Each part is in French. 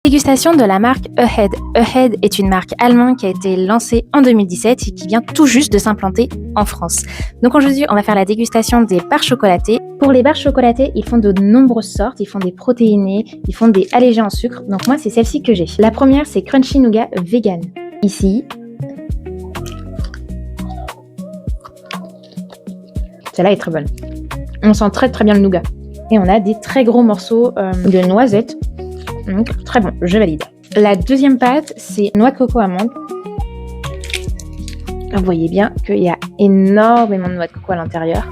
Dégustation de la marque Ahead. Ahead est une marque allemande qui a été lancée en 2017 et qui vient tout juste de s'implanter en France. Donc aujourd'hui, on va faire la dégustation des barres chocolatées. Pour les barres chocolatées, ils font de nombreuses sortes. Ils font des protéinées, ils font des allégés en sucre. Donc moi, c'est celle-ci que j'ai. La première, c'est Crunchy Nougat Vegan. Ici. Celle-là est très bonne. On sent très très bien le nougat. Et on a des très gros morceaux de noisettes. Donc, très bon, je valide. La deuxième pâte, c'est noix de coco amande. Vous voyez bien qu'il y a énormément de noix de coco à l'intérieur.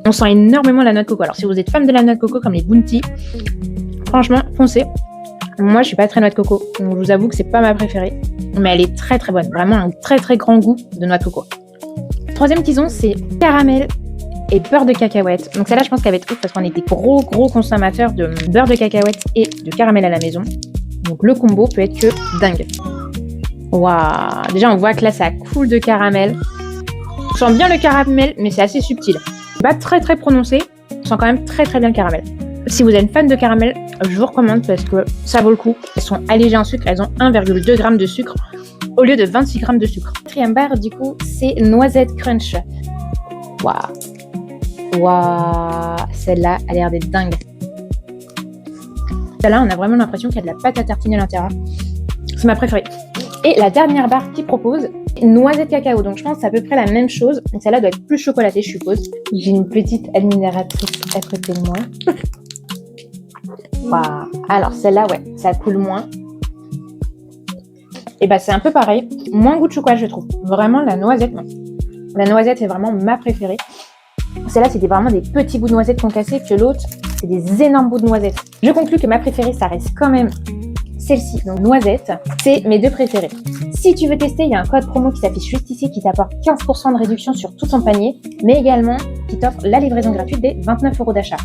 On sent énormément la noix de coco. Alors, si vous êtes fan de la noix de coco comme les Bounty, franchement, foncez. Moi, je suis pas très noix de coco. Donc, je vous avoue que c'est pas ma préférée. Mais elle est très très bonne. Vraiment un très très grand goût de noix de coco. Troisième tison, c'est caramel et beurre de cacahuète. Donc celle-là, je pense qu'elle va être ouf parce qu'on est des gros consommateurs de beurre de cacahuète et de caramel à la maison. Donc le combo peut être que dingue. Waouh! Déjà, on voit que là, ça coule de caramel. On sent bien le caramel, mais c'est assez subtil. Pas très très prononcé. On sent quand même très très bien le caramel. Si vous êtes fan de caramel, je vous recommande parce que ça vaut le coup. Elles sont allégées en sucre. Elles ont 1,2 g de sucre au lieu de 26 g de sucre. Quatrième barre, du coup, c'est Noisette Crunch. Waouh! Waouh, celle-là a l'air d'être dingue. Celle-là, on a vraiment l'impression qu'il y a de la pâte à tartiner à l'intérieur. C'est ma préférée. Et la dernière barre qu'ils proposent, noisette cacao. Donc je pense que c'est à peu près la même chose. Donc celle-là doit être plus chocolatée, je suppose. J'ai une petite admiratrice à côté de moi. Waouh. Alors celle-là, ouais, ça coule moins. Et bah c'est un peu pareil. Moins goût de chocolat, je trouve. Vraiment, la noisette, non. La noisette est vraiment ma préférée. Celle-là, c'était vraiment des petits bouts de noisettes concassés, que l'autre, c'est des énormes bouts de noisettes. Je conclus que ma préférée, ça reste quand même celle-ci, donc noisette. C'est mes deux préférées. Si tu veux tester, il y a un code promo qui s'affiche juste ici qui t'apporte 15% de réduction sur tout ton panier, mais également qui t'offre la livraison gratuite des 29 € d'achat.